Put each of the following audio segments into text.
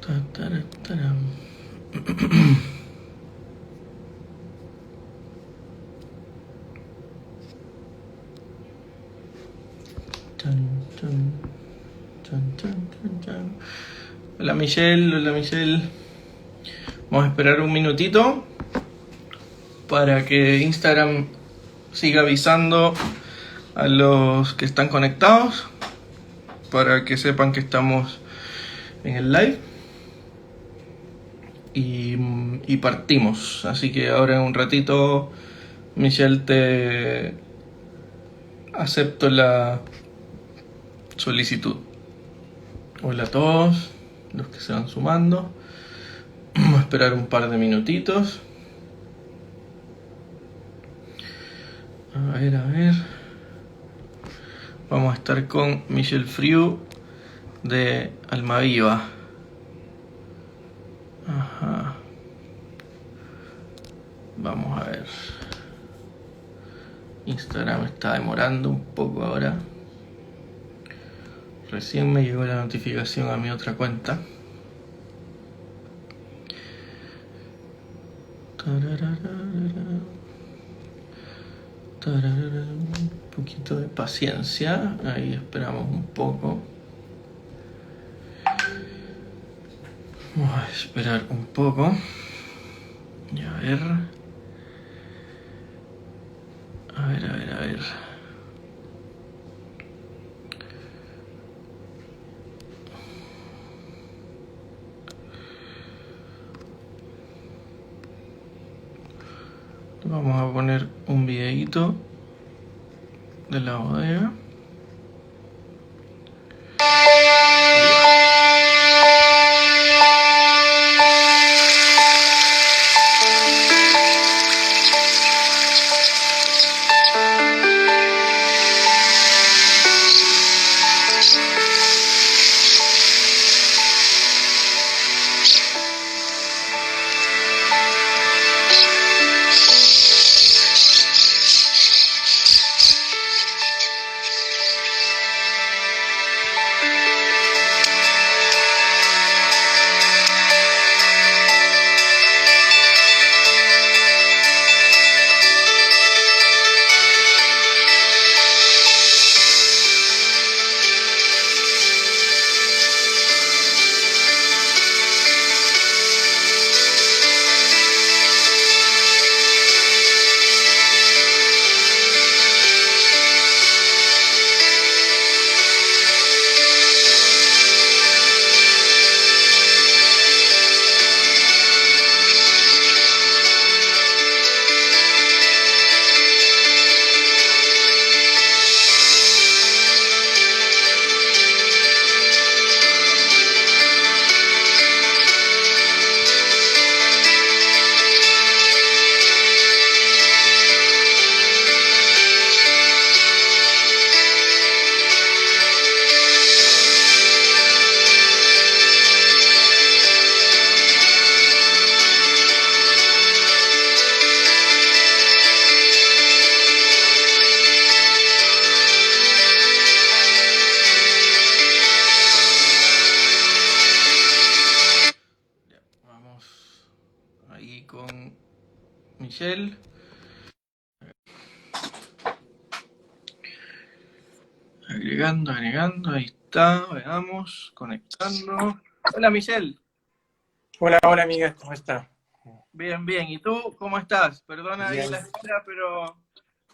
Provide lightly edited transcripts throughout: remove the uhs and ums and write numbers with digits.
Ta-ta-ra-ta-ram. Chan, chan, chan, chan, chan, chan. Hola Michelle, hola Michelle. Vamos a esperar un minutito para que Instagram siga avisando a los que están conectados, para que sepan que estamos en el live y partimos. Así que ahora en un ratito, Michelle, te acepto la solicitud. Hola a todos los que se van sumando. Vamos a esperar un par de minutitos. A ver, a ver. Vamos a estar con Michelle Friu de Almaviva. Ajá. Vamos a ver. Instagram está demorando un poco ahora. Recién me llegó la notificación a mi otra cuenta. Un poquito de paciencia. Ahí esperamos un poco. Vamos a esperar un poco. Y a ver. A ver, a ver, a ver. Vamos a poner un videito de la bodega. Con Michelle. Agregando, agregando, ahí está, veamos, conectando. Hola Michelle. Hola, hola amiga, ¿cómo está? Bien, bien, ¿y tú cómo estás? Perdona ahí Bien. la espera, pero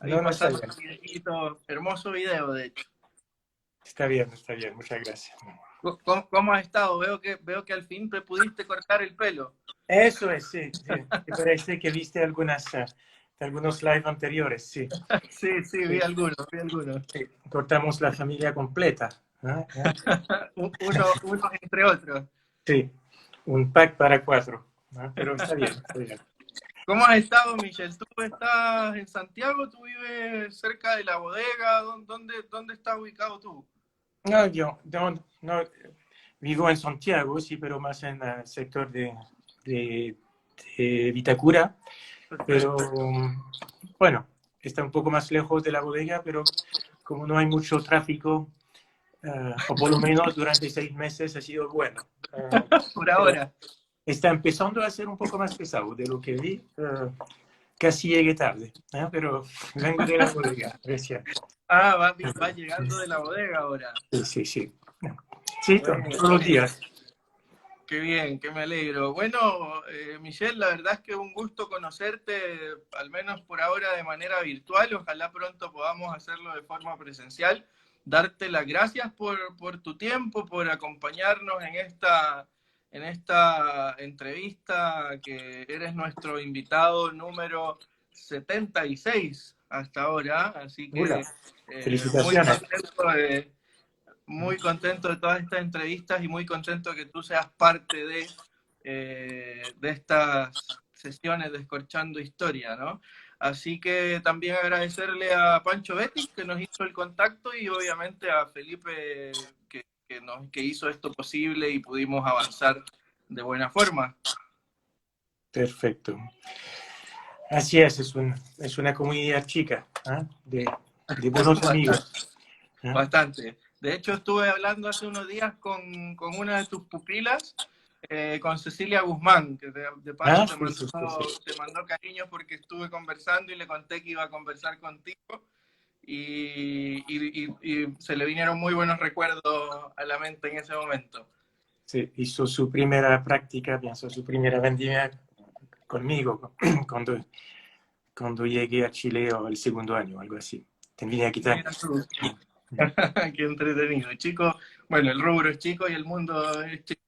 ahí No, no está pasando bien. un videito, hermoso video de hecho. Está bien, muchas gracias. ¿Cómo has estado? Veo que al fin te pudiste cortar el pelo. Eso es, sí, sí. Me parece que viste algunos live anteriores, sí. Sí, sí, vi Sí, algunos, vi algunos. sí. Cortamos la familia completa. ¿Ah? Uno entre otros. Sí, un pack para 4. ¿Ah? Pero está bien, está bien. ¿Cómo has estado, Michelle? ¿Tú estás en Santiago? ¿Tú vives cerca de la bodega? ¿Dónde estás ubicado tú? No, yo no, vivo en Santiago, sí, pero más en el sector de, de Vitacura. Pero bueno, está un poco más lejos de la bodega, pero como no hay mucho tráfico, o por lo menos durante 6 meses ha sido bueno. Por Pero ahora. está empezando a ser un poco más pesado de lo que vi. Casi llegué tarde, pero vengo de la bodega recién. Ah, va llegando de la bodega ahora. Sí, sí, sí. Sí, Bueno, todos los días. qué bien, que me alegro. Bueno, Michelle, la verdad es que un gusto conocerte, al menos por ahora de manera virtual. Ojalá pronto podamos hacerlo de forma presencial. Darte las gracias por tu tiempo, por acompañarnos en esta entrevista, que eres nuestro invitado número 76 hasta ahora. Así Hola, que muy felicitaciones. contento muy contento de todas estas entrevistas y muy contento que tú seas parte de estas sesiones de Escorchando Historia, ¿no? Así que también agradecerle a Pancho Betis que nos hizo el contacto y obviamente a Felipe que hizo esto posible y pudimos avanzar de buena forma. Perfecto. Así es una comunidad chica, de buenos amigos. Bastante. De hecho, estuve hablando hace unos días con una de tus pupilas, con Cecilia Guzmán, que de paso Sí, sí, sí, sí. te mandó cariño porque estuve conversando y le conté que iba a conversar contigo y se le vinieron muy buenos recuerdos a la mente en ese momento. Sí, hizo su primera práctica, pienso, su primera vendimia conmigo cuando llegué a Chile o el segundo año, algo así. Tenía aquí también. Mira tú. Qué entretenido. Chico, bueno, el rubro es chico y el mundo es chico.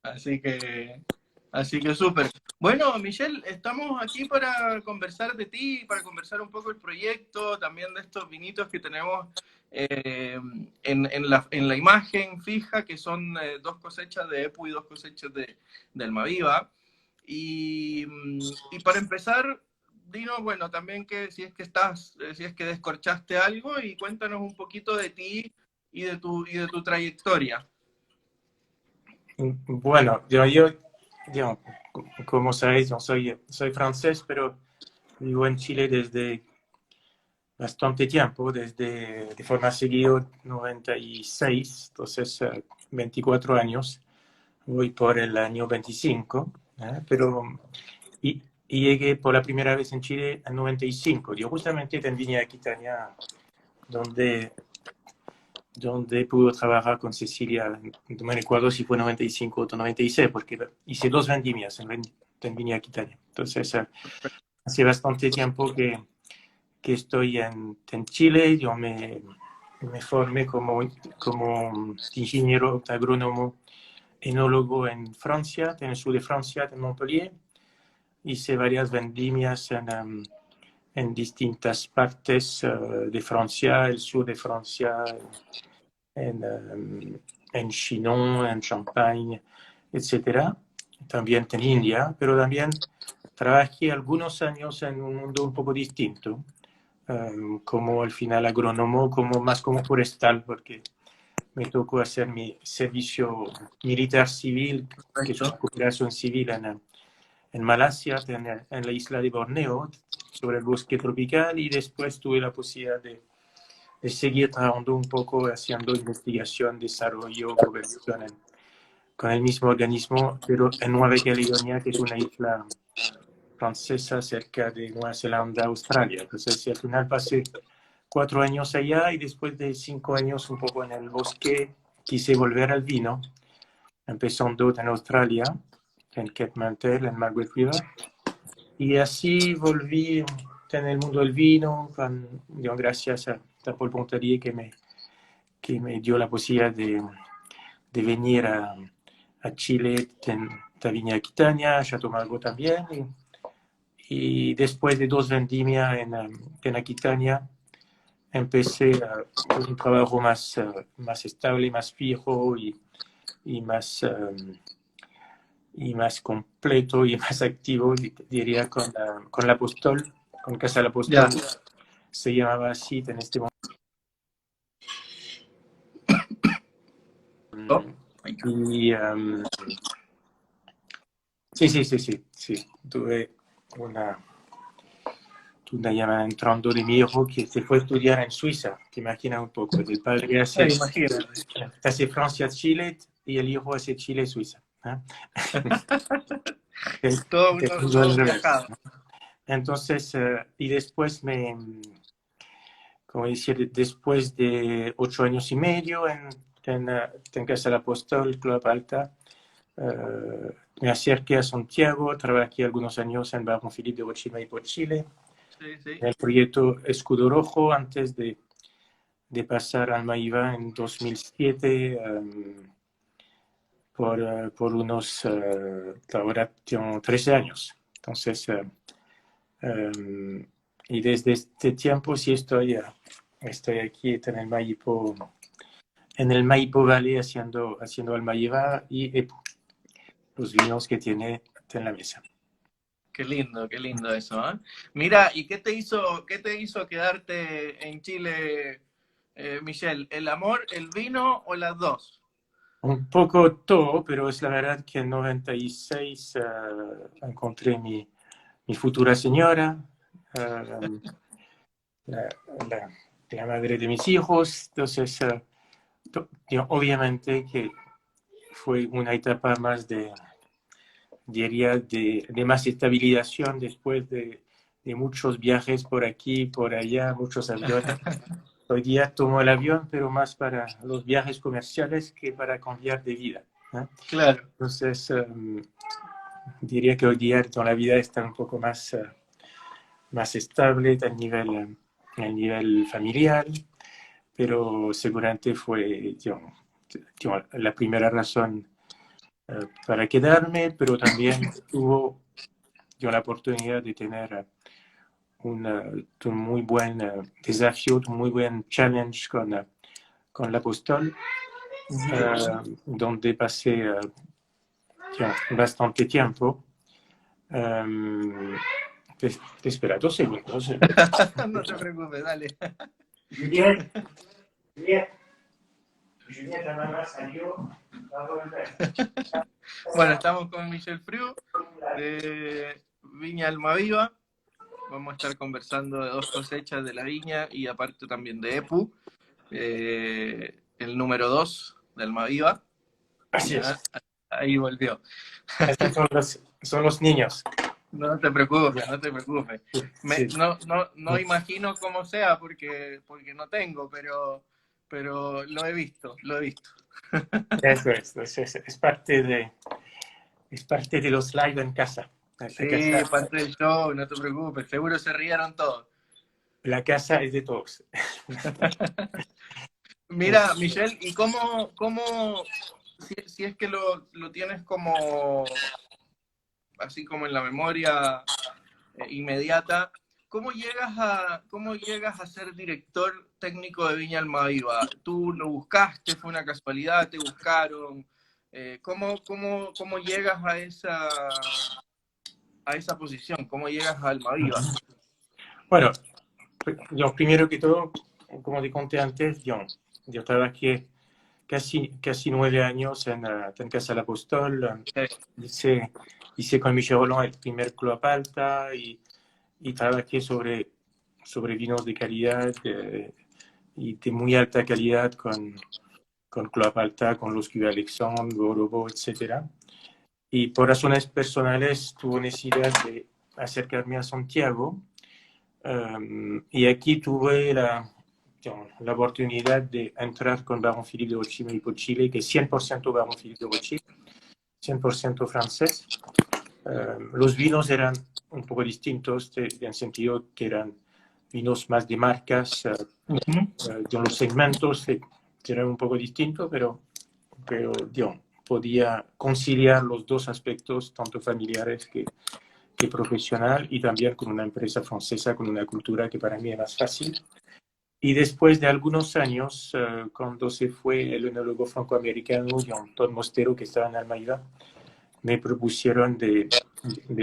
Así que súper. Bueno, Michelle, estamos aquí para conversar de ti, para conversar un poco el proyecto, también de estos vinitos que tenemos en la imagen fija, que son 2 cosechas de EPU y 2 cosechas de Almaviva. Y para empezar, dinos, bueno, también que si es que descorchaste algo y cuéntanos un poquito de ti y de tu trayectoria. Bueno, digamos, como sabéis, soy francés, pero vivo en Chile desde bastante tiempo, desde de forma seguida 96, entonces 24 años, voy por el año 25, pero y llegué por la primera vez en Chile en 95. Yo justamente en Viña Aquitania, donde pude trabajar con Cecilia, no me recuerdo si fue 95 o 96, porque hice 2 vendimias en Viña Aquitania. Entonces, hace bastante tiempo que estoy en Chile. Yo me formé como ingeniero agrónomo enólogo en Francia, en el sur de Francia, en Montpellier. Hice varias vendimias en distintas partes de Francia, el sur de Francia, en Chinon, en Champagne, etc. También en India, pero también trabajé algunos años en un mundo un poco distinto, como al final agrónomo, más como forestal, porque me tocó hacer mi servicio militar civil, que es una Perfecto. cooperación civil en Malasia, en la isla de Borneo, sobre el bosque tropical, y después tuve la posibilidad de seguir trabajando un poco, haciendo investigación, desarrollo, cooperación con el mismo organismo, pero en Nueva Caledonia, que es una isla francesa cerca de Nueva Zelanda, Australia. Entonces, al final pasé 4 años allá y después de 5 años un poco en el bosque quise volver al vino, empezando en Australia, en Catmantel, en Margaret River, y así volví en el mundo del vino, gracias a Paul Ponterier que me dio la posibilidad de venir a Chile, en Viña Aquitania, a Chateau Margaux también, y después de 2 vendimias en Aquitania, empecé con un trabajo más estable, más fijo y más, y más completo y más activo, diría, con la Apostol, con Casa del Ya. Apostol, se llamaba así en este momento. Oh, Y sí, sí, sí, sí, sí, tuve fortuna ya entrando de mi hijo que se fue a estudiar en Suiza. Te imaginas un poco, el padre hace Francia-Chile y el hijo hace Chile-Suiza. Todo uno viajado. Entonces, y después como decía, después de 8 años y medio en Casa del Apóstol, Club Alta, me acerqué a Santiago, trabajé algunos años en Barón Filipe de Bochima y por Chile, en el proyecto Escudo Rojo, antes de pasar a Almaíba en 2007 por unos, ahora tengo 13 años. Entonces, y desde este tiempo sí estoy aquí en el Maipo Valley haciendo Almaíba y Epu, los vinos que tiene en la mesa. Qué lindo eso, ¿eh? Mira, ¿y qué te hizo quedarte en Chile, Michel? ¿El amor, el vino o las dos? Un poco todo, pero es la verdad que en 96 encontré mi futura señora, la, la madre de mis hijos. Entonces, obviamente que fue una etapa más diría, de más estabilización después de muchos viajes por aquí, por allá, muchos aviones. Hoy día tomo el avión, pero más para los viajes comerciales que para cambiar de vida, ¿no? Claro. Entonces, diría que hoy día la vida está un poco más estable a nivel familiar, pero seguramente fue la primera razón para quedarme, pero también tuvo la oportunidad de tener un muy buen desafío, un muy buen challenge con la Apóstol, donde pasé bastante tiempo. Te espera 2 segundos. No te preocupes, dale. Juliette, la mamá salió a volver. Bueno, estamos con Michel Friu de Viña Almaviva. Vamos a estar conversando de 2 cosechas de la viña y aparte también de Epu, el número 2 de Almaviva. Así es. Ahí volvió. Estos son los niños. No te preocupes, no te preocupes. Sí. No imagino cómo sea porque no tengo, pero lo he visto. Eso es parte de los live en casa. Sí, parte del show, no te preocupes. Seguro se rieron todos. La casa es de todos. Mira, Michel, ¿y cómo si es que lo tienes como, así como en la memoria inmediata, ¿cómo llegas a ser director técnico de Viña Almaviva? ¿Tú lo buscaste? ¿Fue una casualidad? ¿Te buscaron? ¿Cómo llegas a esa posición? ¿Cómo llegas a Almaviva? Bueno, yo primero que todo, como te conté antes, yo trabajé casi 9 años en Casa del Apóstol. Hice con Michel Rolland el primer Club Alta y trabajé sobre vinos de calidad y de muy alta calidad con Club Alta, con los Cuvées Alexandre, Borobo, etc. Y por razones personales tuve necesidad de acercarme a Santiago. Y aquí tuve la oportunidad de entrar con Barón Philippe de Bochima y por Chile, que es 100% Barón Philippe de Bochima, 100% francés. Los vinos eran un poco distintos, en el sentido que eran vinos más de marcas, los segmentos eran un poco distintos, pero podía conciliar los dos aspectos, tanto familiares que profesional, y también con una empresa francesa, con una cultura que para mí es más fácil. Y después de algunos años, cuando se fue el enólogo francoamericano Todd Mostero, que estaba en Almaíba, me propusieron de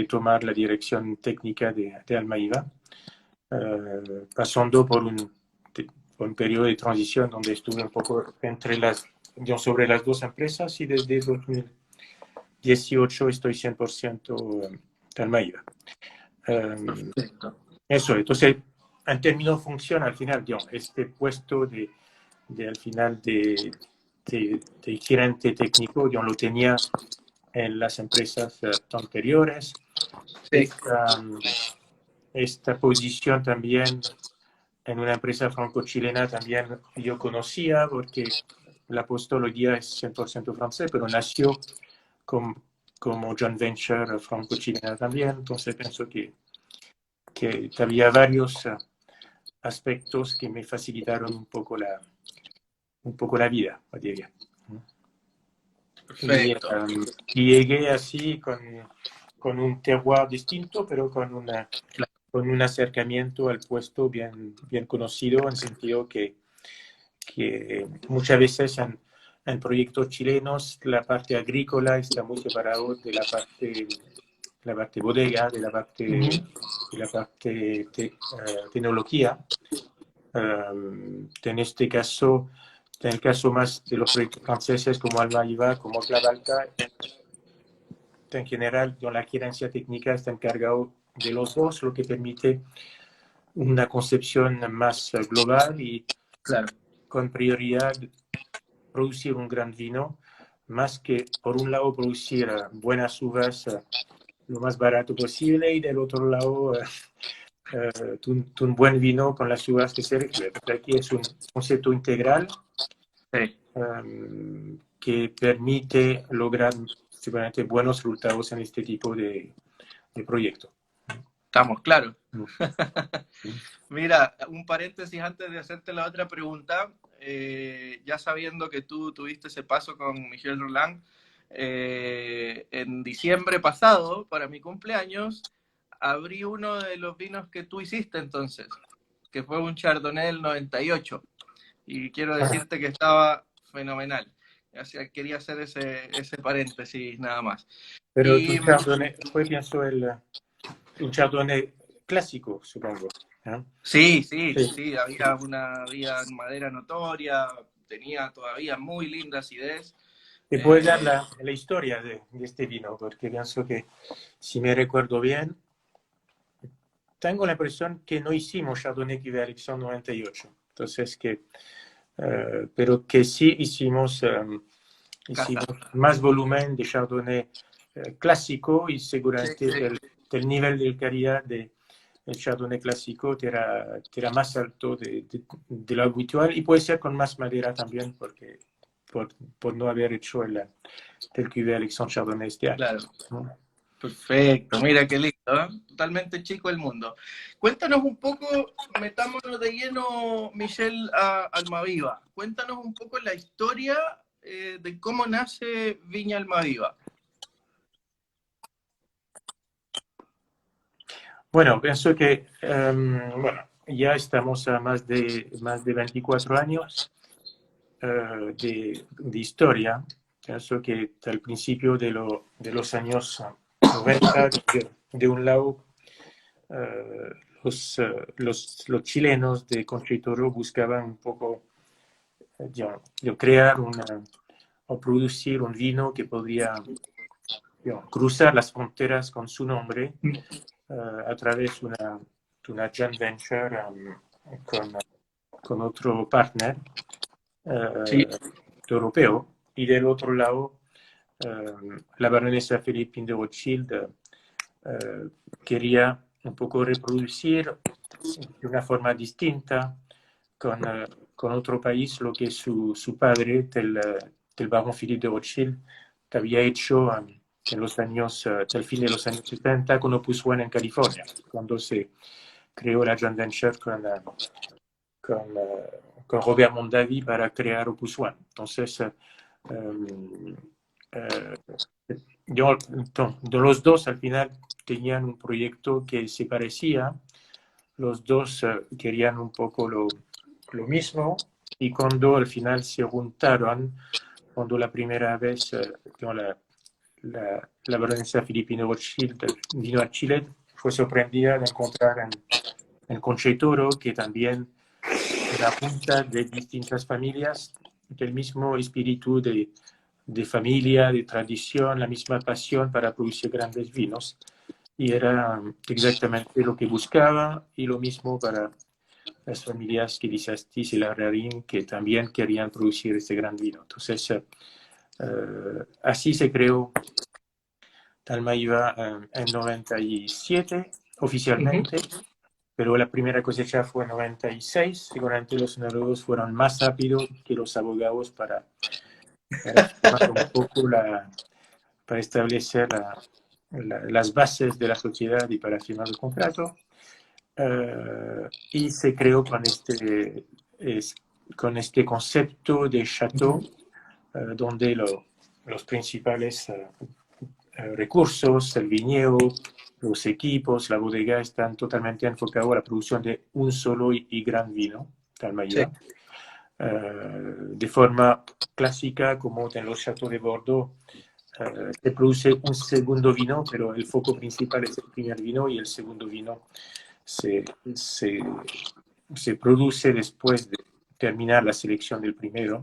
tomar la dirección técnica de Almaíba, pasando por un periodo de transición donde estuve un poco sobre las dos empresas, y desde 2018 estoy 100% de Almaíba. Eso, entonces, en términos funciona al final, digamos, este puesto al final de gerente técnico, yo lo tenía en las empresas anteriores. Sí. Esta posición también en una empresa franco-chilena también yo conocía porque la postología es 100% francés, pero nació como joint venture franco-chilena también. Entonces pienso que había varios aspectos que me facilitaron un poco la vida, diría. Y, Perfecto. y llegué así con un terroir distinto, pero con un acercamiento al puesto bien conocido, en el sentido que muchas veces en proyectos chilenos la parte agrícola está muy separada de la parte bodega, de la parte tecnología. En el caso más de los proyectos franceses como Alma Iva, como Clavalta, en general, donde la gerencia técnica está encargado de los dos, lo que permite una concepción más global y Claro. con prioridad producir un gran vino, más que, por un lado, producir buenas uvas lo más barato posible y del otro lado, un buen vino con las uvas que se requiere. Aquí es un concepto integral Sí. Que permite lograr seguramente buenos resultados en este tipo de proyecto. Estamos claros. Mm. Mira, un paréntesis antes de hacerte la otra pregunta. Ya sabiendo que tú tuviste ese paso con Michel Roland, en diciembre pasado, para mi cumpleaños, abrí uno de los vinos que tú hiciste entonces, que fue un Chardonnay del 98. Y quiero decirte que estaba fenomenal. O sea, quería hacer ese paréntesis nada más. Pero tu Y chardonnay fue, pienso, un chardonnay clásico, supongo. ¿Eh? sí, sí, Sí. sí, había madera notoria, tenía todavía muy linda acidez. ¿Te puedes dar la historia de este vino? Porque pienso que, si me recuerdo bien, tengo la impresión que no hicimos Chardonnay Cuvée Alexandre 98. Entonces, pero que sí hicimos Casa. más volumen de Chardonnay clásico y Sí, seguramente sí. el nivel de calidad del Chardonnay clásico era más alto de lo habitual y puede ser con más madera también porque por no haber hecho el Cuvée Alexandre Chardonnay este año. Claro. ¿No? Perfecto, mira qué lindo, ¿eh? Totalmente chico el mundo. Cuéntanos un poco, metámonos de lleno, Michelle, a Almaviva. Cuéntanos un poco la historia de cómo nace Viña Almaviva. Bueno, pienso que bueno, ya estamos a más de 24 años de historia. Pienso que al principio de los años 90, de un lado, eh, los chilenos de Conchitoro buscaban un poco crear o producir un vino que podría cruzar las fronteras con su nombre a través de una joint venture con otro partner Sí, europeo. Y del otro lado, la baronesa Philippine de Rothschild quería un poco reproducir de una forma distinta con otro país lo que su padre, del barón Philippe de Rothschild, había hecho en los años, del fin de los años 70 con Opus One en California, cuando se creó la joint venture con Robert Mondavi para crear Opus One. Entonces, eh, los dos al final tenían un proyecto que se parecía, los dos querían un poco lo mismo y cuando al final se juntaron, cuando la primera vez la baronesa Filipina Rothschild vino a Chile, fue sorprendida de encontrar en Concheitoro que también una junta de distintas familias, del mismo espíritu de familia, de tradición, la misma pasión para producir grandes vinos. y era exactamente lo que buscaba, y lo mismo para las familias que dice Astis y Larrarín, que también querían producir este gran vino. Entonces, así se creó Talmaiva en 97 Ujú. oficialmente, pero la primera cosecha fue en 96. Seguramente los enólogos fueron más rápidos que los abogados para firmar un poco para establecer las bases de la sociedad y para firmar el contrato. Y se creó con este concepto de chateau, donde los principales recursos, el viñedo, los equipos, la bodega están totalmente enfocados a la producción de un solo y gran vino, Sí, Talmaiva, de forma clásica, como en los chateaux de Bordeaux. Se produce un segundo vino, pero el foco principal es el primer vino, y el segundo vino se, se, se produce después de terminar la selección del primero.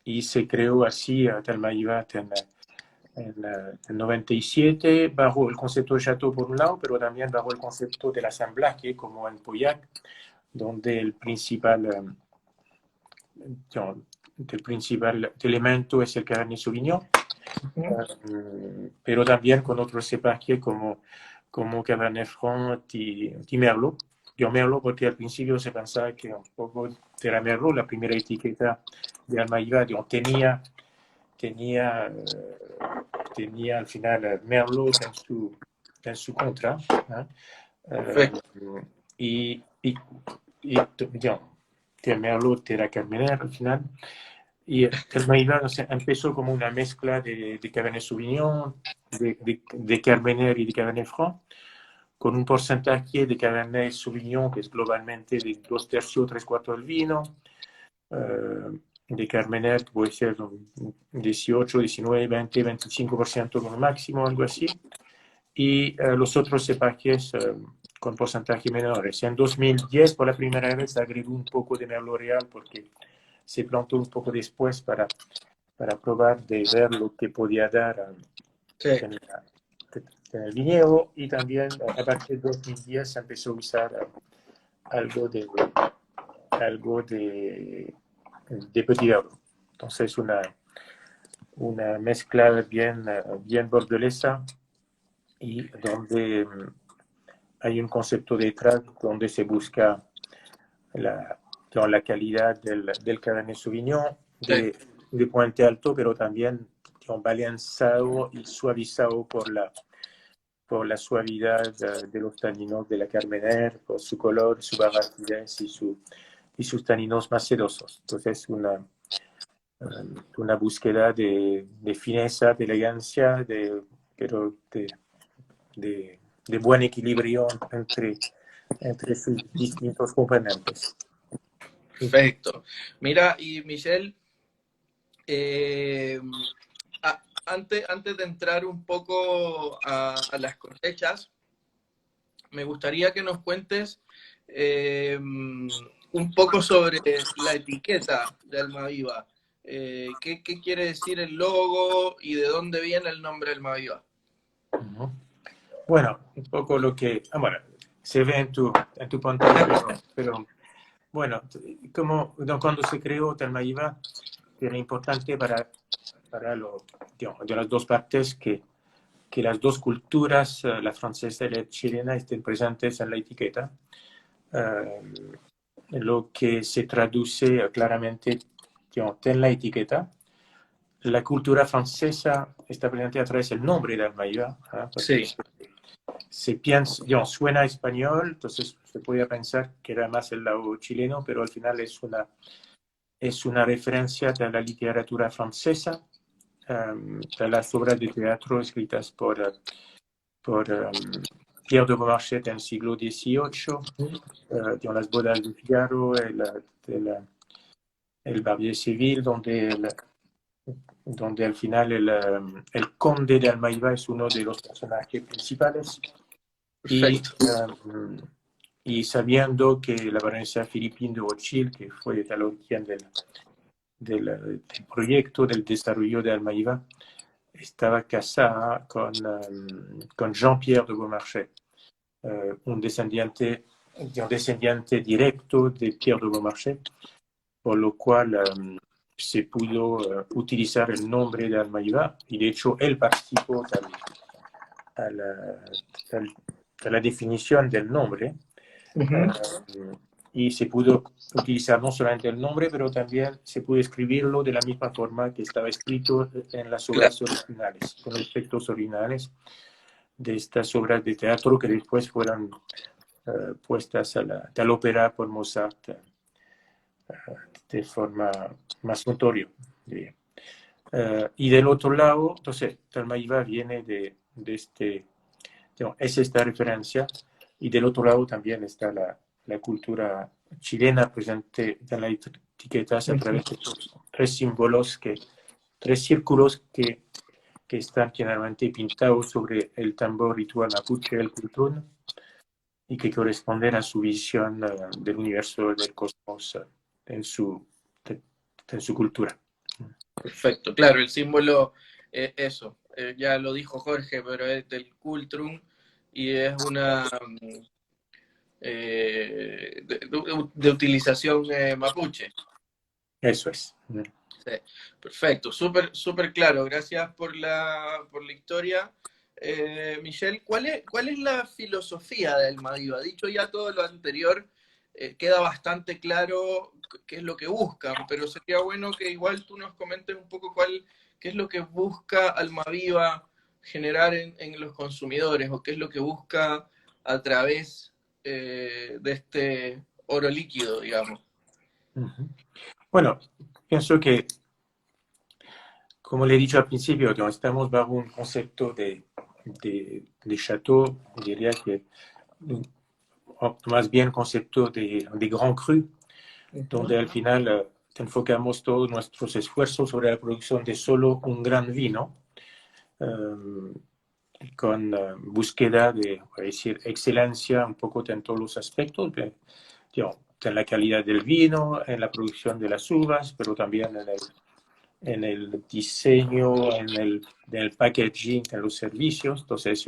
Y se creó así Talmaiva en 97 bajo el concepto de chateau por un lado, pero también bajo el concepto del asamblaje, como en Pauillac, donde el principal elemento es el Cabernet Sauvignon, pero también con otros cepajes como Cabernet Franc y Merlot. Yo Merlot porque al principio se pensaba que un poco era Merlot, la primera etiqueta de Almaiva tenía, tenía al final Merlot en su contra, ¿eh? perfecto. Y digamos, que Merlot era Carmener al final. Y Almaiva, no sé, empezó como una mezcla de Cabernet Sauvignon, de Carmener y de Cabernet Franc, con un porcentaje de Cabernet Sauvignon que es globalmente de 2/3, 3/4 del vino, de Carmener que puede ser 18, 19, 20, 25% como máximo, algo así, y los otros cepajes con porcentajes menores. En 2010, por la primera vez, agregó un poco de Merlot Real porque se plantó un poco después para probar de ver lo que podía dar Sí, en el viñedo, y también a partir de 2010 se empezó a usar algo de Petit Verdot. Entonces una mezcla bien bordolesa, y donde hay un concepto detrás donde se busca la calidad del Cabernet Sauvignon sí, de Puente Alto, pero también balanzado y suavizado por la suavidad de los taninos de la Carmener, por su color, su barbatidez y sus taninos más sedosos. Entonces, una búsqueda de fineza, de elegancia, pero de buen equilibrio entre sus distintos componentes. perfecto. Mira, y Michelle, eh, antes de entrar un poco a las cosechas, me gustaría que nos cuentes un poco sobre la etiqueta de Almaviva. ¿Qué quiere decir el logo y de dónde viene el nombre Almaviva? Bueno, un poco bueno, se ve en tu pantalla, pero bueno, cuando se creó Talmaiva, era importante digamos, de las dos partes que las dos culturas, la francesa y la chilena, estén presentes en la etiqueta, lo que se traduce claramente, digamos, en la etiqueta. La cultura francesa está presente a través del nombre de Almaiva, porque Sí, se piensa, digamos, suena español, entonces se podría pensar que era más el lado chileno, pero al final es una referencia a la literatura francesa, a las obras de teatro escritas por Pierre de Beaumarchais en el siglo XVIII, las bodas de Figaro, el Barbier Civil, donde al final el conde de Almaiva es uno de los personajes principales. Y, perfecto. y sabiendo que la baronesa Philippine de Rothschild, que fue el origen del proyecto, del desarrollo de Almaiva, estaba casada con Jean-Pierre de Beaumarchais, un descendiente directo de Pierre de Beaumarchais, por lo cual se pudo utilizar el nombre de Almaviva, y de hecho él participó a la definición del nombre. Y se pudo utilizar no solamente el nombre, pero también se pudo escribirlo de la misma forma que estaba escrito en las obras originales, con los textos originales de estas obras de teatro que después fueron puestas a la ópera por Mozart de forma más notoria. Y del otro lado, entonces, Almaviva viene de este, es esta referencia, y del otro lado también está la cultura chilena presente en las etiquetas a través de estos tres círculos que están generalmente pintados sobre el tambor ritual mapuche, el cultrún, y que corresponden a su visión del universo, del cosmos en su cultura. Perfecto, claro, el símbolo es eso, ya lo dijo Jorge, pero es del Cultrum y es una de utilización mapuche. Eso es. Sí, perfecto, súper claro, gracias por la historia. Michelle, ¿cuál es la filosofía de Almaviva? Dicho ya todo lo anterior, queda bastante claro qué es lo que buscan, pero sería bueno que igual tú nos comentes un poco qué es lo que busca Almaviva generar en los consumidores, o qué es lo que busca a través de este oro líquido, digamos. Bueno, pienso que, como le he dicho al principio, estamos bajo un concepto de chateau, diría que más bien concepto de grand cru, donde al final enfocamos todos nuestros esfuerzos sobre la producción de solo un gran vino, con búsqueda de, decir, excelencia un poco en todos los aspectos, en la calidad del vino, en la producción de las uvas, pero también en el diseño, en el packaging, en los servicios. Entonces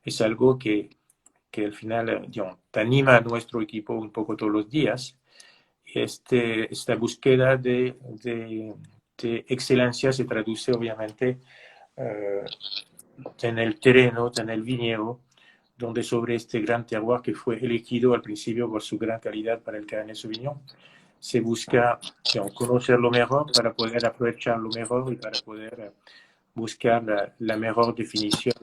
es algo que al final te anima a nuestro equipo un poco todos los días. Esta búsqueda de excelencia se traduce obviamente en el terreno, en el viñedo, donde sobre este gran terroir que fue elegido al principio por su gran calidad para el Cabernet Sauvignon, se busca conocer lo mejor para poder aprovechar lo mejor y para poder buscar la mejor definición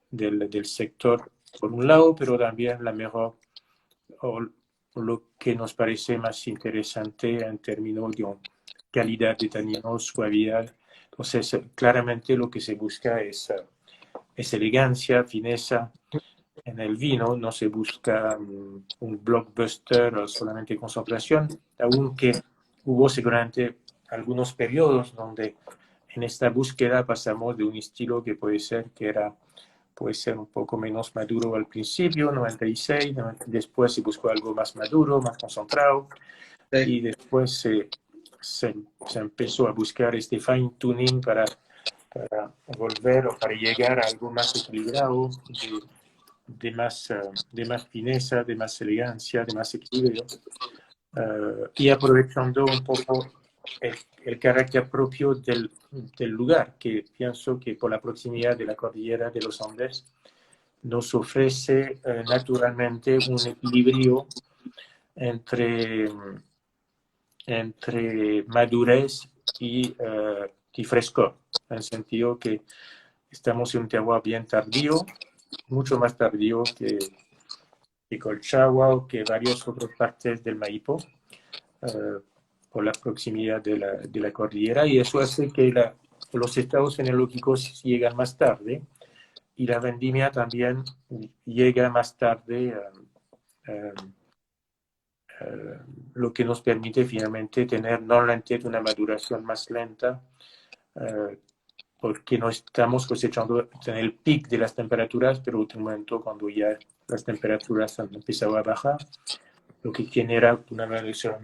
del sector, por un lado, pero también la mejor, o lo que nos parece más interesante en términos de calidad de taninos, suavidad. Entonces, claramente lo que se busca es elegancia, fineza. En el vino no se busca un blockbuster o solamente concentración, aunque hubo seguramente algunos periodos donde en esta búsqueda pasamos de un estilo que puede ser un poco menos maduro al principio, 96, después se buscó algo más maduro, más concentrado, Sí. y después se empezó a buscar este fine tuning para volver o para llegar a algo más equilibrado, de más fineza, de más elegancia, de más equilibrio, y aprovechando un poco el carácter propio del lugar, que pienso que por la proximidad de la cordillera de los Andes nos ofrece naturalmente un equilibrio entre madurez y frescor, en el sentido que estamos en un terroir bien tardío, mucho más tardío que Colchagua o que varias otras partes del Maipo, por la proximidad de la cordillera, y eso hace que los estados fenológicos llegan más tarde y la vendimia también llega más tarde, lo que nos permite finalmente tener normalmente una maduración más lenta, porque no estamos cosechando en el pic de las temperaturas, pero en un momento cuando ya las temperaturas han empezado a bajar, lo que genera una maduración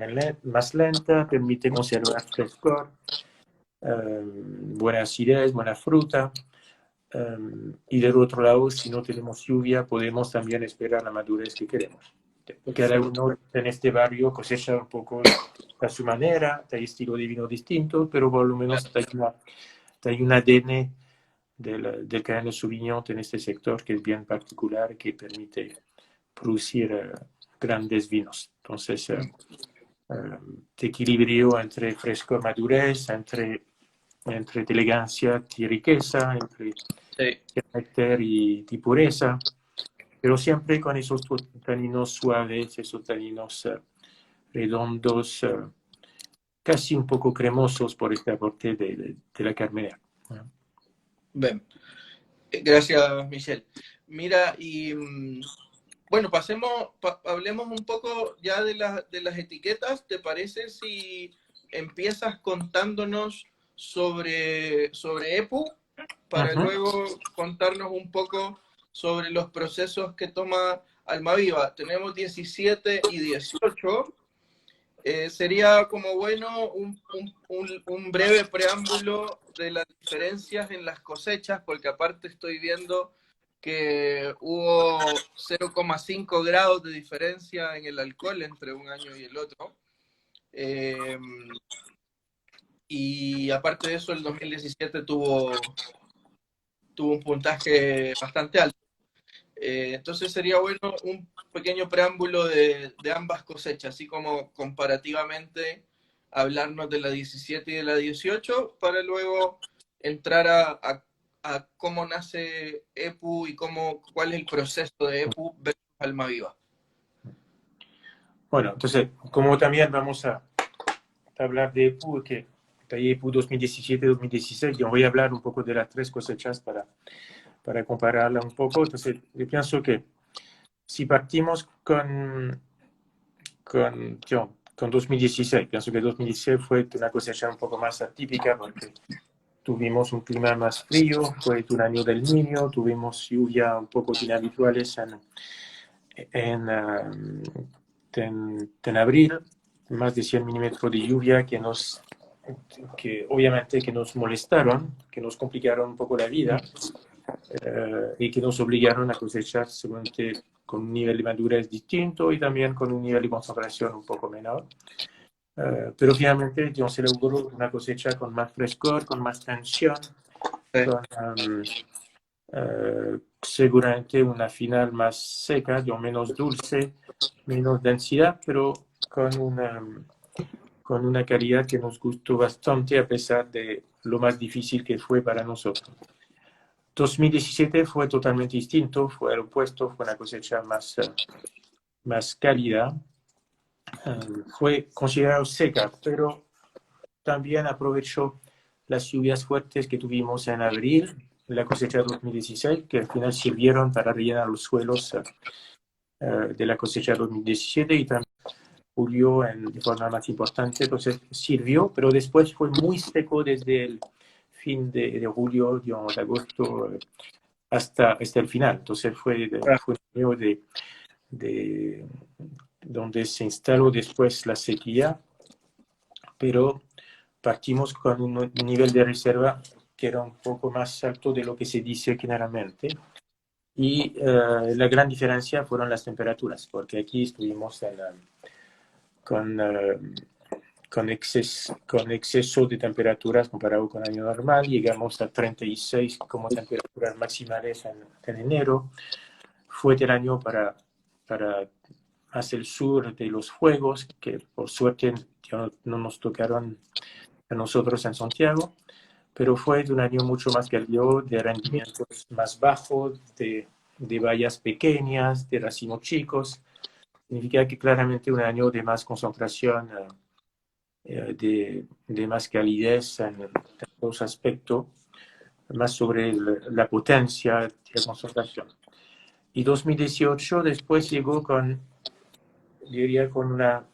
más lenta, permite conservar frescor, buena acidez, buena fruta. Y del otro lado, si no tenemos lluvia, podemos también esperar la madurez que queremos. Cada uno en este barrio cosecha un poco a su manera, hay estilo de vino distinto, pero por lo menos hay un ADN del Cabernet Sauvignon en este sector que es bien particular, que permite producir grandes vinos. Entonces, equilibrio entre frescor, madurez, entre elegancia y riqueza, entre Sí. carácter y pureza, pero siempre con esos taninos suaves, esos taninos redondos, casi un poco cremosos por este aporte de la Carmenère. Bien. Gracias, Michelle. Mira, bueno, hablemos un poco ya de las etiquetas. ¿Te parece si empiezas contándonos sobre EPU para luego contarnos un poco sobre los procesos que toma Almaviva? Tenemos 17 y 18. Sería como bueno un breve preámbulo de las diferencias en las cosechas, porque aparte estoy viendo que hubo 0,5 grados de diferencia en el alcohol entre un año y el otro. Y aparte de eso, el 2017 tuvo un puntaje bastante alto. Entonces sería bueno un pequeño preámbulo de ambas cosechas, así como comparativamente hablarnos de la 17 y de la 18, para luego entrar a cómo nace EPU y cuál es el proceso de EPU versus Almaviva. Bueno, entonces, como también vamos a hablar de EPU, que hay EPU 2017-2016, yo voy a hablar un poco de las tres cosechas para compararla un poco. Entonces, yo pienso que si partimos con 2016, pienso que 2016 fue una cosecha un poco más atípica porque tuvimos un clima más frío, fue un año del Niño, tuvimos lluvia un poco inhabituales en abril, más de 100 milímetros de lluvia que obviamente que nos molestaron, que nos complicaron un poco la vida y que nos obligaron a cosechar seguramente con un nivel de madurez distinto y también con un nivel de concentración un poco menor. Pero finalmente se logró una cosecha con más frescor, con más tensión, con seguramente una final más seca, menos dulce, menos densidad, pero con una calidad que nos gustó bastante a pesar de lo más difícil que fue para nosotros. 2017 fue totalmente distinto, fue el opuesto, fue una cosecha más cálida, fue considerado seca, pero también aprovechó las lluvias fuertes que tuvimos en abril, la cosecha de 2016, que al final sirvieron para rellenar los suelos de la cosecha de 2017 y también julio de forma más importante, entonces sirvió, pero después fue muy seco desde el fin de julio, digamos, de agosto, hasta el final. Entonces fue un año donde se instaló después la sequía, pero partimos con un nivel de reserva que era un poco más alto de lo que se dice generalmente. Y la gran diferencia fueron las temperaturas, porque aquí estuvimos con, con exceso de temperaturas comparado con el año normal. Llegamos a 36 como temperaturas maximales en enero. Fue el año para hacia el sur de los fuegos, que por suerte no nos tocaron a nosotros en Santiago, pero fue un año mucho más cálido, de rendimientos más bajos, de bayas pequeñas, de racimos chicos. Significa que claramente un año de más concentración, de más calidez en todos aspectos, más sobre la potencia de la concentración. Y 2018 después llegó diría, con una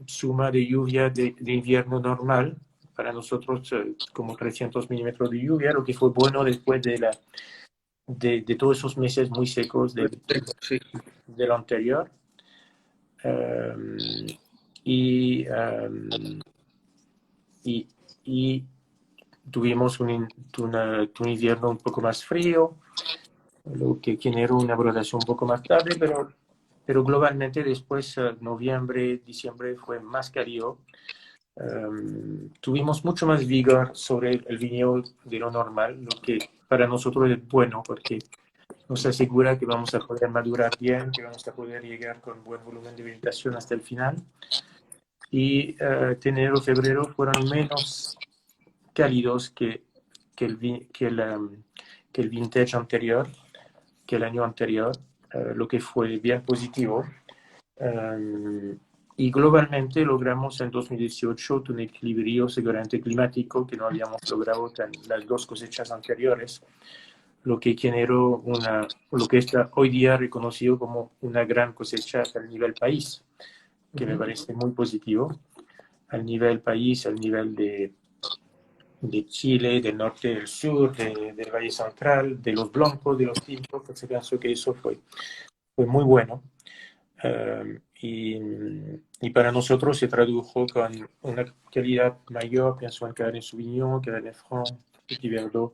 suma de lluvia de invierno normal, para nosotros como 300 milímetros de lluvia, lo que fue bueno después de todos esos meses muy secos del anterior. Y tuvimos un invierno un poco más frío, lo que generó una brotación un poco más tarde, pero globalmente después, noviembre, diciembre fue más cálido. Tuvimos mucho más vigor sobre el viñedo de lo normal, lo que para nosotros es bueno porque nos asegura que vamos a poder madurar bien, que vamos a poder llegar con buen volumen de vegetación hasta el final. Y enero y febrero fueron menos cálidos que el vintage anterior, que el año anterior, lo que fue bien positivo. Y globalmente logramos en 2018 un equilibrio seguramente climático que no habíamos logrado en las dos cosechas anteriores, lo que generó lo que está hoy día reconocido como una gran cosecha a nivel país, que me parece muy positivo, al nivel país, al nivel de Chile, del norte, del sur, del Valle Central, de los blancos, de los tintos, pues pienso que eso fue muy bueno. Y para nosotros se tradujo con una calidad mayor, pienso en Cabernet Sauvignon, Cabernet Franc, Petit Verdot,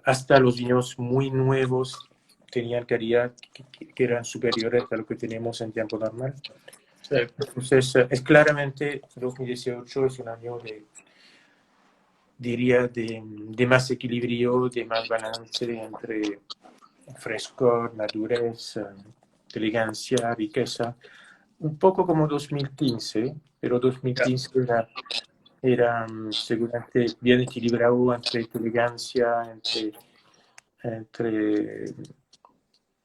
hasta los vinos muy nuevos tenían calidad que eran superiores a lo que tenemos en tiempo normal. Sí. Entonces, es claramente 2018 es un año diría, de más equilibrio, de más balance entre frescor, madurez, elegancia, riqueza. Un poco como 2015, pero 2015 era seguramente bien equilibrado entre elegancia, entre,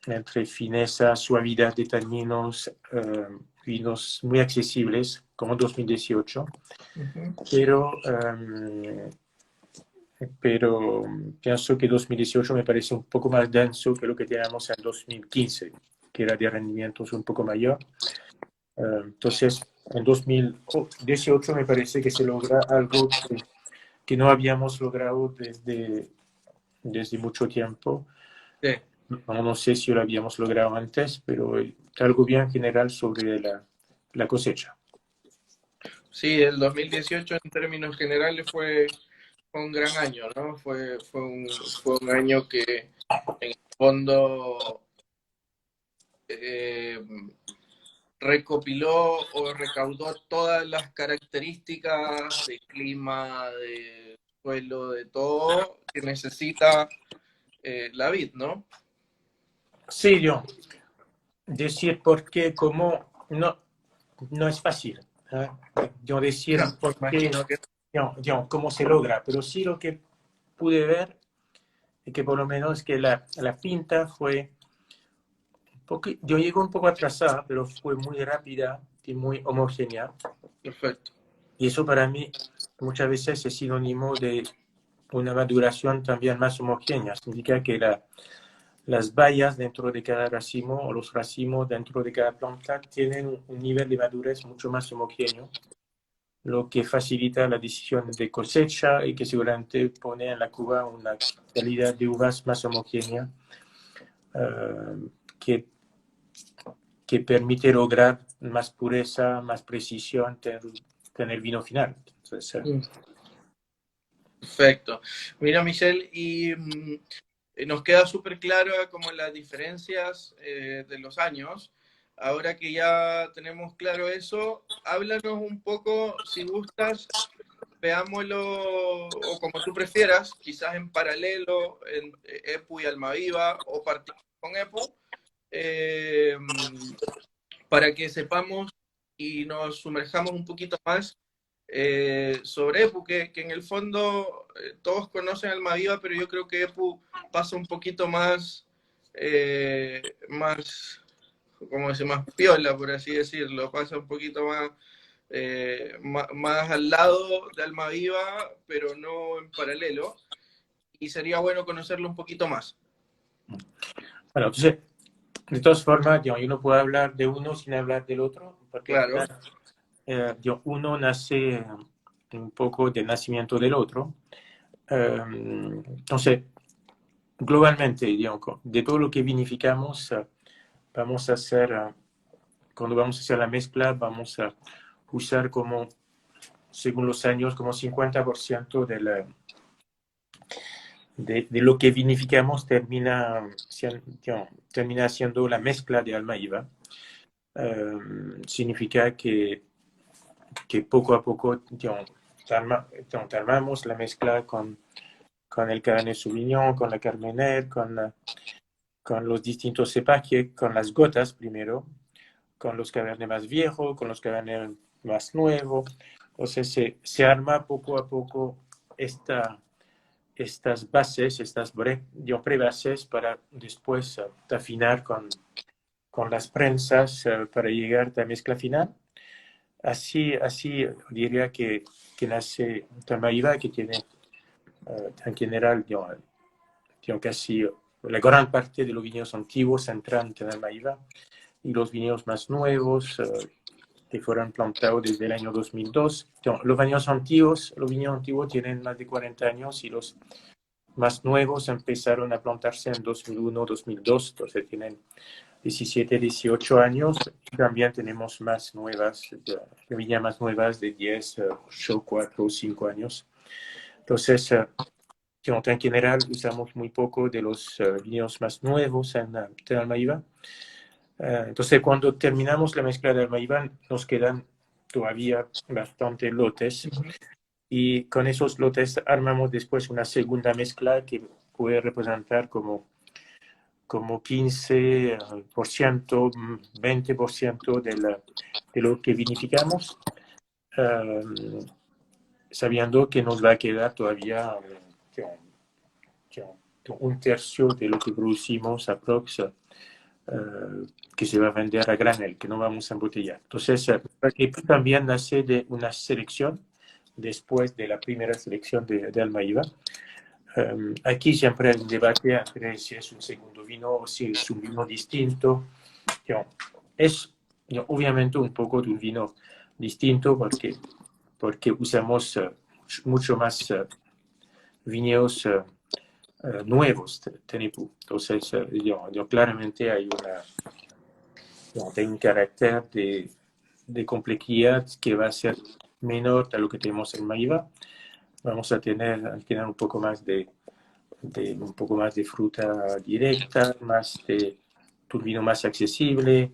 entre fineza, suavidad de taninos, vinos muy accesibles, como 2018, pero pienso que 2018 me parece un poco más denso que lo que teníamos en 2015, que era de rendimientos un poco mayor. Entonces, en 2018 me parece que se logra algo que no habíamos logrado desde mucho tiempo. Sí. No sé si lo habíamos logrado antes, pero algo bien general sobre la cosecha. Sí, el 2018 en términos generales fue un gran año, ¿no? Fue un año que en el fondo recopiló o recaudó todas las características de clima, de suelo, de todo que necesita la vid, ¿no? Sí, yo decir por qué, cómo, no es fácil. Yo decir No, por qué, imagino que cómo se logra, pero sí lo que pude ver es que por lo menos que la pinta fue, yo llego un poco atrasada, pero fue muy rápida y muy homogénea. perfecto. Y eso para mí muchas veces es sinónimo de una maduración también más homogénea. Significa que las bayas dentro de cada racimo o los racimos dentro de cada planta tienen un nivel de madurez mucho más homogéneo, lo que facilita la decisión de cosecha y que seguramente pone en la cuba una calidad de uvas más homogénea que, que permite lograr más pureza, más precisión en el vino final. Entonces, Perfecto. Mira, Michelle, y nos queda súper clara como las diferencias de los años. Ahora que ya tenemos claro eso, háblanos un poco, si gustas, veámoslo, o como tú prefieras, quizás en paralelo, en EPU y Almaviva, o partir con EPU, eh, para que sepamos y nos sumerjamos un poquito más sobre EPU, que en el fondo todos conocen Almaviva, pero yo creo que EPU pasa un poquito más, como decir, más piola, por así decirlo, pasa un poquito más al lado de Almaviva, pero no en paralelo, y sería bueno conocerlo un poquito más. bueno, entonces, de todas formas, yo no puedo hablar de uno sin hablar del otro, porque al Claro, final uno nace un poco del nacimiento del otro. Entonces, globalmente, digamos, de todo lo que vinificamos, vamos a hacer, cuando vamos a hacer la mezcla, vamos a usar como, según los años, como 50% de lo que vinificamos termina siendo la mezcla de Almaíba. Significa que poco a poco armamos la mezcla con el Cabernet Sauvignon, con la Carmener, con los distintos cepajes, con las gotas primero, con los Cabernet más viejos, con los Cabernet más nuevos. Entonces se arma poco a poco estas bases, estas prebases para después afinar con las prensas para llegar a la mezcla final. Así diría que nace Almaíba, que tiene en general casi la gran parte de los viñedos antiguos entran en Almaíba y los viñedos más nuevos que fueron plantados desde el año 2002. Los viñedos antiguos tienen más de 40 años y los más nuevos empezaron a plantarse en 2001, 2002, entonces tienen 17, 18 años. Y también tenemos más nuevas, viñas más nuevas de 10, 8, 4 o 5 años. Entonces, en general usamos muy poco de los viñedos más nuevos en Almaíba. Entonces, cuando terminamos la mezcla de Almaíba, nos quedan todavía bastante lotes. Y con esos lotes armamos después una segunda mezcla que puede representar como 15%, 20% de lo que vinificamos, sabiendo que nos va a quedar todavía un tercio de lo que producimos aproximadamente. Que se va a vender a granel, que no vamos a embotellar. Entonces, también nace de una selección después de la primera selección de Almaíba. Aquí siempre hay un debate entre si es un segundo vino o si es un vino distinto. Es obviamente un poco de un vino distinto porque usamos mucho más viñedos nuevos, Tenepú. Entonces, claramente hay un carácter de complejidad que va a ser menor a lo que tenemos en Maíba. Vamos a tener un poco más de fruta directa, más de un vino más accesible,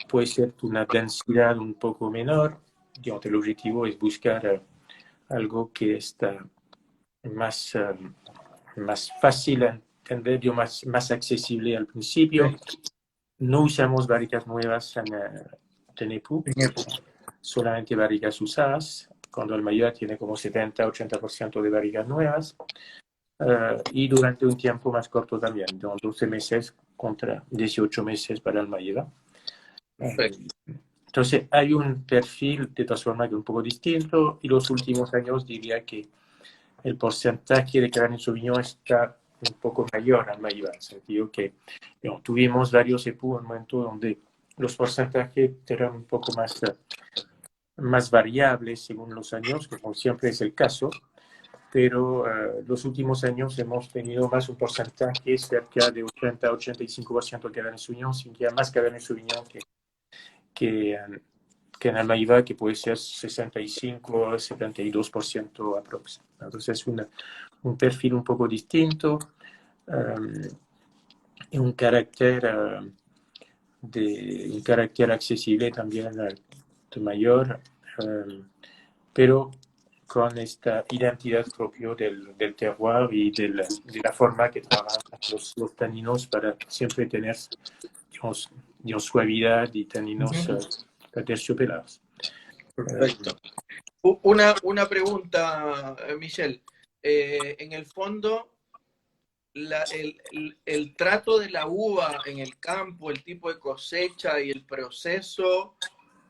puede ser una densidad un poco menor. El objetivo es buscar algo que está más fácil a entender, más accesible al principio. No usamos barricas nuevas en Tenepú, solamente barricas usadas, cuando Almaíba tiene como 70-80% de barricas nuevas. Y durante un tiempo más corto también, 12 meses contra 18 meses para Almaíba. Entonces hay un perfil de todas formas un poco distinto, y los últimos años diría que el porcentaje de Cabernet Sauvignon está un poco mayor en Almaíba, en el sentido que tuvimos varios EPU en un momento donde los porcentajes eran un poco más variables según los años, como siempre es el caso, pero los últimos años hemos tenido más un porcentaje cerca de 80-85% de Cabernet Sauvignon, sin que haya más Cabernet Sauvignon que en Almaíba, que puede ser 65-72% aproximadamente. Entonces es un perfil un poco distinto, y un carácter accesible también mayor, pero con esta identidad propia del terroir y de la forma que trabajan los taninos para siempre tener suavidad y taninos terciopelados. Perfecto. Una pregunta, Michelle. En el fondo, el trato de la uva en el campo, el tipo de cosecha y el proceso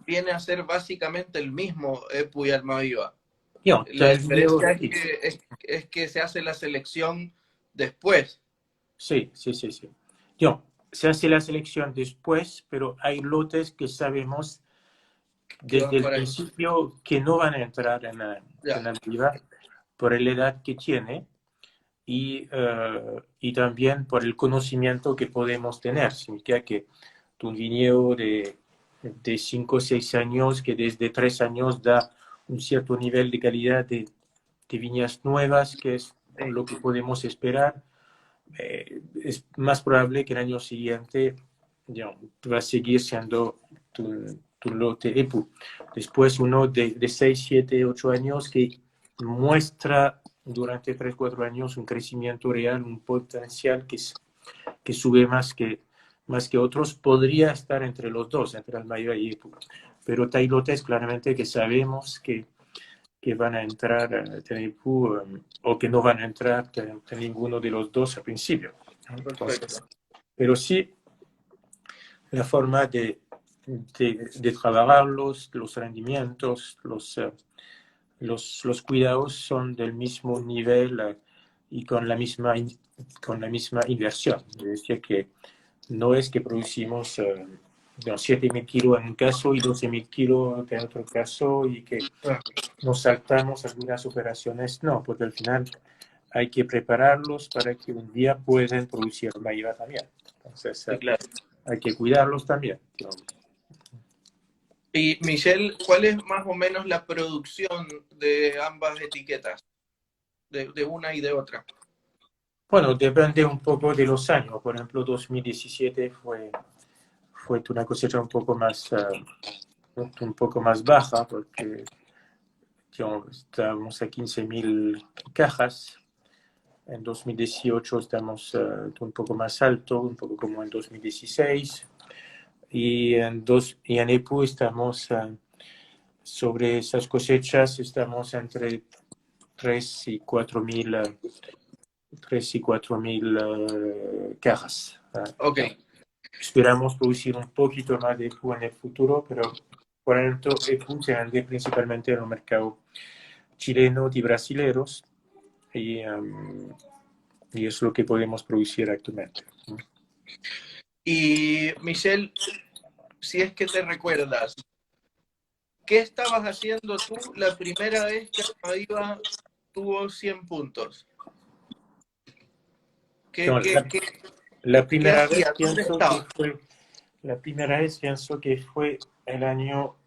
viene a ser básicamente el mismo EPU y Almaíba. La diferencia es que se hace la selección después. Sí. Se hace la selección después, pero hay lotes que sabemos desde el principio que no van a entrar en Almaíba por la edad que tiene y también por el conocimiento que podemos tener. Significa que un viñedo de 5 o 6 años, que desde 3 años da un cierto nivel de calidad de viñas nuevas, que es lo que podemos esperar, es más probable que el año siguiente va a seguir siendo tu lote EPU. Después uno de 6, 7, 8 años que muestra durante 3, 4 años un crecimiento real, un potencial que sube más que otros, podría estar entre los dos, entre Almaira y EPU. Pero hay lotes claramente que sabemos que van a entrar en EPU o que no van a entrar en ninguno de los dos al principio. Entonces, pero sí, la forma de trabajarlos, los rendimientos, los cuidados son del mismo nivel y con la misma inversión. Es decir, que no es que producimos 7.000 kilos en un caso y 12.000 kilos en otro caso y que nos saltamos algunas operaciones. No, porque al final hay que prepararlos para que un día puedan producir maíz también. Entonces, Sí, claro. hay que cuidarlos también. Y Michelle, ¿cuál es más o menos la producción de ambas etiquetas? De una y de otra. Bueno, depende un poco de los años. Por ejemplo, 2017 fue una cosecha un poco más baja porque estábamos a 15.000 cajas. En 2018 estamos un poco más alto, un poco como en 2016. Y en EPU estamos sobre esas cosechas, estamos entre 3 y 4.000 cajas. Ok. Esperamos producir un poquito más de EPU en el futuro, pero por el momento EPU se vende principalmente en el mercado chileno y brasileños y es lo que podemos producir actualmente. Y Michelle, si es que te recuerdas, ¿qué estabas haciendo tú la primera vez que Almaviva tuvo 100 puntos? No, la ¿Qué primera vez hacías? ¿Dónde pienso que estabas? fue el año,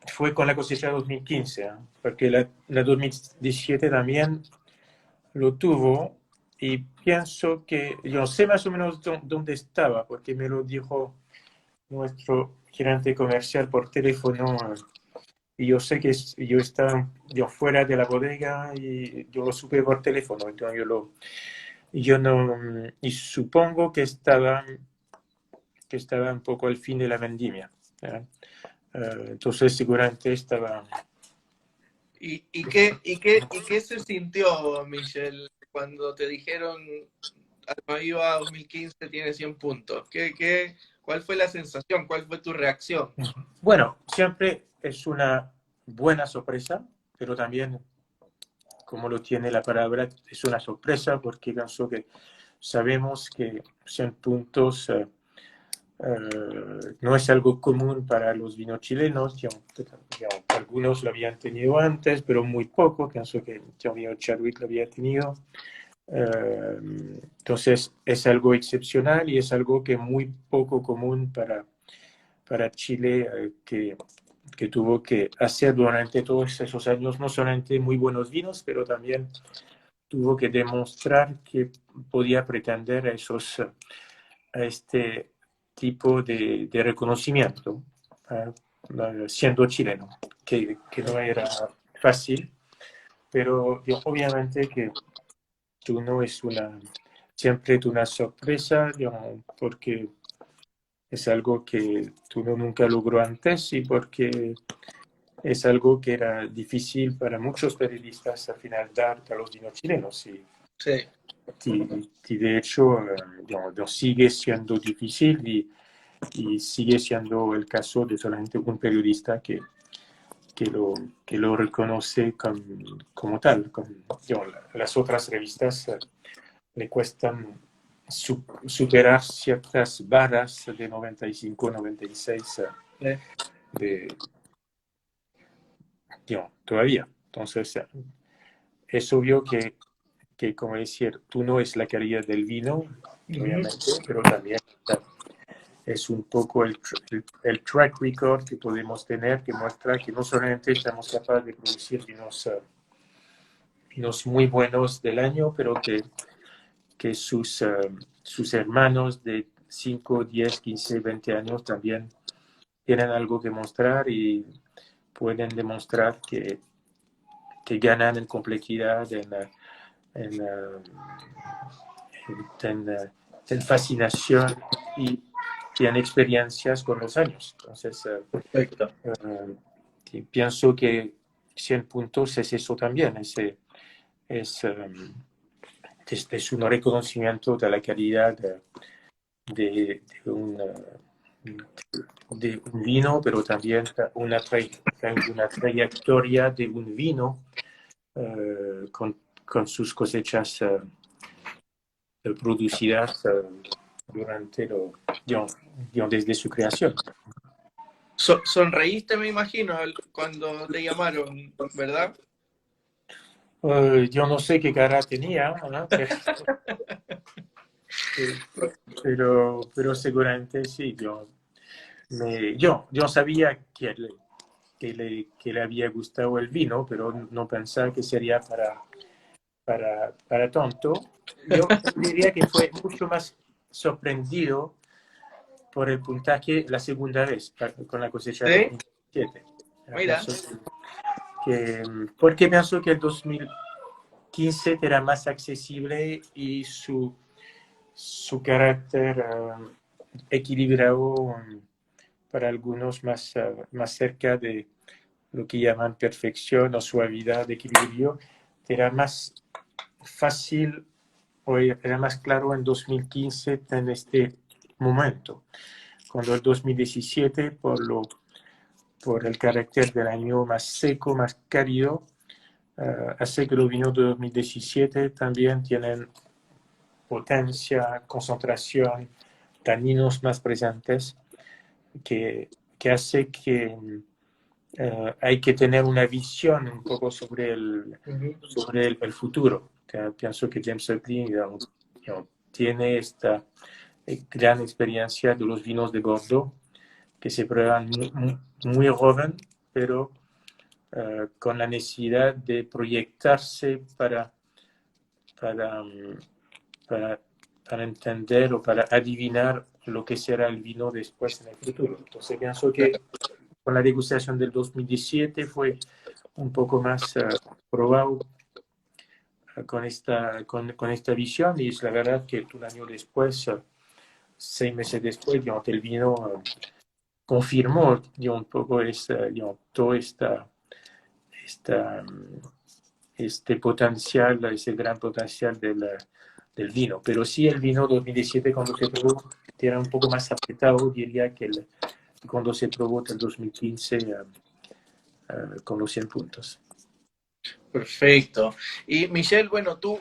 fue con la cosecha 2015, porque la 2017 también lo tuvo y pienso que yo sé más o menos dónde estaba, porque me lo dijo nuestro gerente comercial por teléfono y yo sé que yo estaba fuera de la bodega y yo lo supe por teléfono, entonces yo no, y supongo que estaba un poco al fin de la vendimia. Entonces seguramente estaba... ¿Y qué se sintió, Michelle, cuando te dijeron Almaviva 2015 tiene 100 puntos? ¿Cuál fue la sensación? ¿Cuál fue tu reacción? Bueno, siempre es una buena sorpresa, pero también, como lo tiene la palabra, es una sorpresa porque pienso que sabemos que 100 puntos no es algo común para los vinos chilenos. Algunos lo habían tenido antes, pero muy poco. Pienso que el vino Chadwick lo había tenido. Entonces es algo excepcional y es algo que muy poco común para Chile, que tuvo que hacer durante todos esos años no solamente muy buenos vinos, pero también tuvo que demostrar que podía pretender a este tipo de reconocimiento, siendo chileno, que no era fácil, pero obviamente que no es siempre es una sorpresa, porque es algo que tú nunca logró antes y porque es algo que era difícil para muchos periodistas al final dar a los vinos chilenos. Sí. Y de hecho, sigue siendo difícil y sigue siendo el caso de solamente un periodista que lo reconoce como tal. Las otras revistas le cuestan superar ciertas barras de 95, 96 todavía. Entonces, es obvio que, como decir, tú no es la calidad del vino, obviamente, pero también es un poco el track record que podemos tener, que muestra que no solamente estamos capaces de producir vinos vinos muy buenos del año, pero que sus hermanos de 5, 10, 15, 20 años también tienen algo que mostrar y pueden demostrar que ganan en complejidad, en, en fascinación y tienen experiencias con los años. Entonces, Perfecto. y pienso que 100 puntos es eso también, es, es un reconocimiento de la calidad de, de un, de un vino, pero también una trayectoria de un vino con sus cosechas producidas durante desde su creación. Sonreíste, me imagino, cuando te llamaron, ¿verdad? Yo no sé qué cara tenía, ¿no? Pero seguramente sí. Yo sabía que le había gustado el vino, pero no pensaba que sería para tanto. Yo diría que fue mucho más sorprendido por el puntaje la segunda vez con la cosecha de Sí, 2017. mira. Porque pienso que el 2015 era más accesible y su carácter equilibrado para algunos más cerca de lo que llaman perfección o suavidad de equilibrio, era más fácil o era más claro en 2015 en este momento. Cuando el 2017, por el carácter del año más seco, más cálido, hace que los vinos de 2017 también tienen potencia, concentración, taninos más presentes, que hace que hay que tener una visión un poco sobre el futuro. Pienso que James Suckling tiene esta gran experiencia de los vinos de Bordeaux, que se prueban muy joven, pero con la necesidad de proyectarse para, para, para entender o para adivinar lo que será el vino después en el futuro. Entonces pienso que con la degustación del 2017 fue un poco más probado con esta visión y es la verdad que un año después, 6 meses después, el vino confirmó un poco todo esta, este potencial, ese gran potencial del vino. Pero sí, el vino 2017 cuando se probó era un poco más apretado, diría que cuando se probó el 2015 con los 100 puntos. Perfecto. Y Michelle, bueno, tú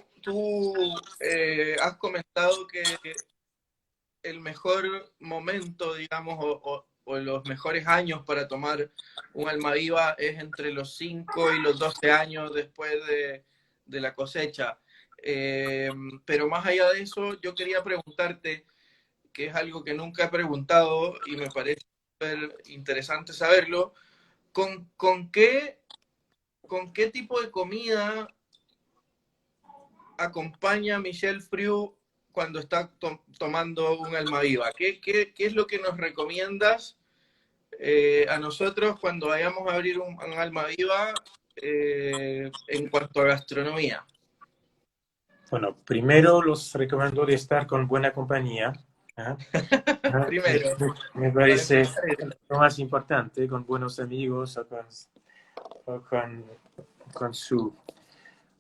has comentado que el mejor momento, digamos, o los mejores años para tomar un Almaviva es entre los 5 y los 12 años después de la cosecha. Pero más allá de eso, yo quería preguntarte, que es algo que nunca he preguntado y me parece súper interesante saberlo, ¿con qué tipo de comida acompaña Michel Friu cuando está tomando un Almaviva? ¿Qué es lo que nos recomiendas a nosotros cuando vayamos a abrir un Almaviva en cuanto a gastronomía? Bueno, primero los recomiendo de estar con buena compañía. ¿eh? Primero, Me para parece empezar eso. lo más importante, con buenos amigos o con, su,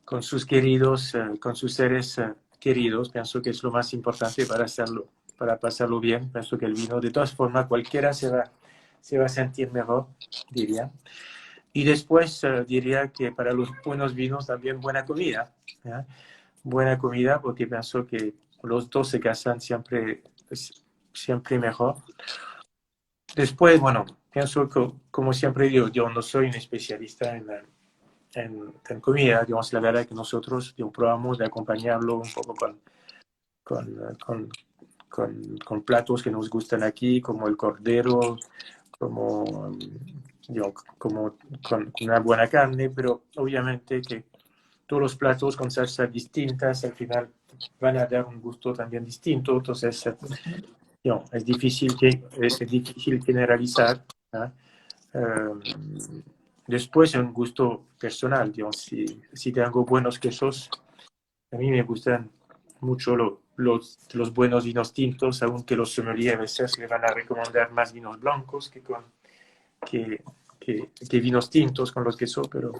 con sus queridos, con sus seres queridos. Pienso que es lo más importante para hacerlo, para pasarlo bien. Pienso que el vino, de todas formas, cualquiera se va a sentir mejor, diría. Y después diría que para los buenos vinos también buena comida. ¿eh? Buena comida porque pienso que los dos se casan siempre mejor. Después, bueno, pienso que, como siempre digo, yo no soy un especialista en comida. Digamos, la verdad que nosotros probamos de acompañarlo un poco con, con, con platos que nos gustan aquí, como el cordero, como, como con una buena carne, pero obviamente que todos los platos con salsas distintas al final van a dar un gusto también distinto. Entonces, no, es difícil generalizar, ¿no? Después, es un gusto personal. Digamos, si tengo buenos quesos, a mí me gustan mucho los buenos vinos tintos, aunque los sommeliers a veces le van a recomendar más vinos blancos que vinos tintos con los quesos, pero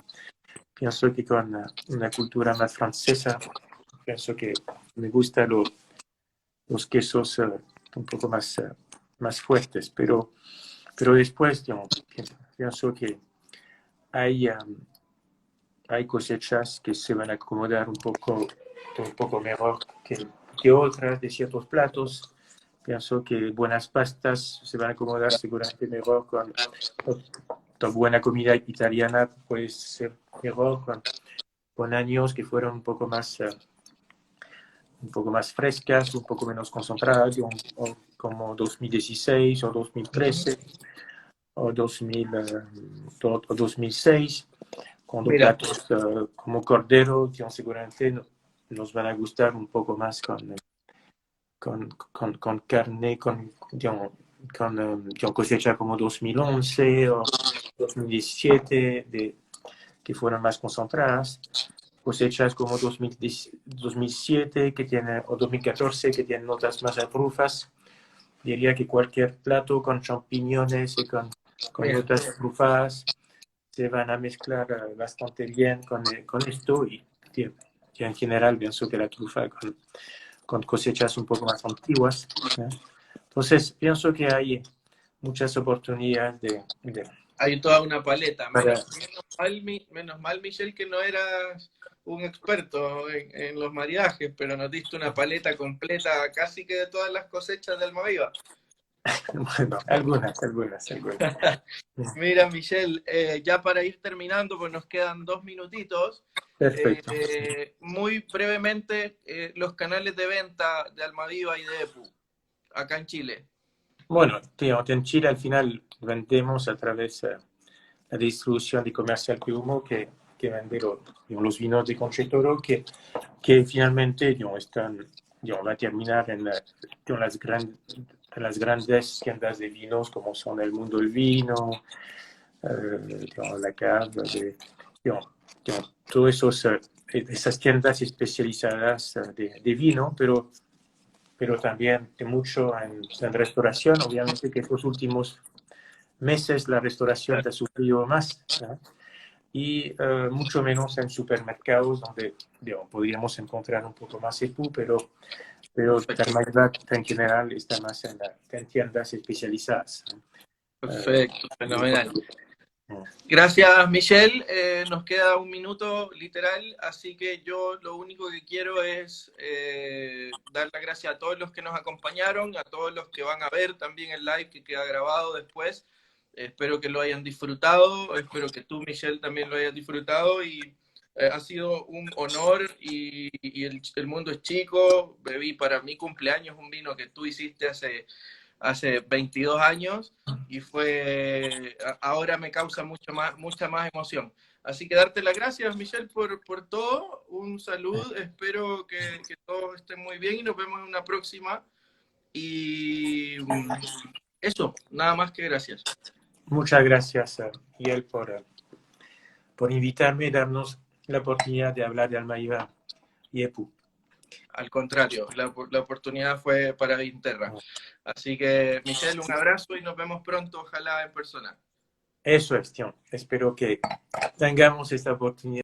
pienso que con una cultura más francesa, pienso que me gustan los quesos un poco más fuertes, pero después, digamos, pienso que hay, hay cosechas que se van a acomodar un poco mejor que otras de ciertos platos. Pienso que buenas pastas se van a acomodar seguramente mejor con buena comida italiana, puede ser mejor con años que fueron un poco más frescas, un poco menos concentradas, como 2016 o 2013 o 2006, cuando Mira, platos como cordero, seguramente nos van a gustar un poco más con carne, con cosecha como 2011 o 2017, que fueron más concentradas. Cosechas como 2007 o 2014 que tienen notas más a trufas. Diría que cualquier plato con champiñones y con notas trufadas se van a mezclar bastante bien con esto y en general pienso que la trufa con cosechas un poco más antiguas, ¿no? Entonces pienso que hay muchas oportunidades hay toda una paleta. para, Menos mal, Michelle, que no eras un experto en los maridajes, pero nos diste una paleta completa casi que de todas las cosechas de Almaviva. bueno, algunas. Mira, Michelle, ya para ir terminando, pues nos quedan 2 minutitos. Perfecto. Muy brevemente, los canales de venta de Almaviva y de EPU, acá en Chile. Bueno, en Chile al final vendemos a través de la distribución de Comercial Piumo que vende los vinos de Conchetoro que finalmente va a terminar en las grandes tiendas de vinos como son El Mundo del Vino, la Cave, todas esas tiendas especializadas de vino, pero también de mucho en restauración. Obviamente que estos últimos meses la restauración ha sufrido más, ¿no? Y mucho menos en supermercados donde podríamos encontrar un poco más EPU, pero Almaviva en general está más en tiendas especializadas, ¿no? Perfecto, fenomenal. Gracias, Michelle. Nos queda 1 minuto literal, así que yo lo único que quiero es dar las gracias a todos los que nos acompañaron, a todos los que van a ver también el live que queda grabado después. Espero que lo hayan disfrutado, espero que tú, Michelle, también lo hayas disfrutado y ha sido un honor y el mundo es chico. Bebí para mi cumpleaños un vino que tú hiciste hace 22 años y ahora me causa mucha más emoción. Así que darte las gracias, Michelle, por todo. Un saludo, espero que todos estén muy bien y nos vemos en una próxima. Y eso, nada más que gracias. Muchas gracias, Miguel, por invitarme y darnos la oportunidad de hablar de Almaviva y EPU. Al contrario, la oportunidad fue para Vinterra. Así que, Michelle, un abrazo y nos vemos pronto, ojalá en persona. Eso es, tío. Espero que tengamos esta oportunidad.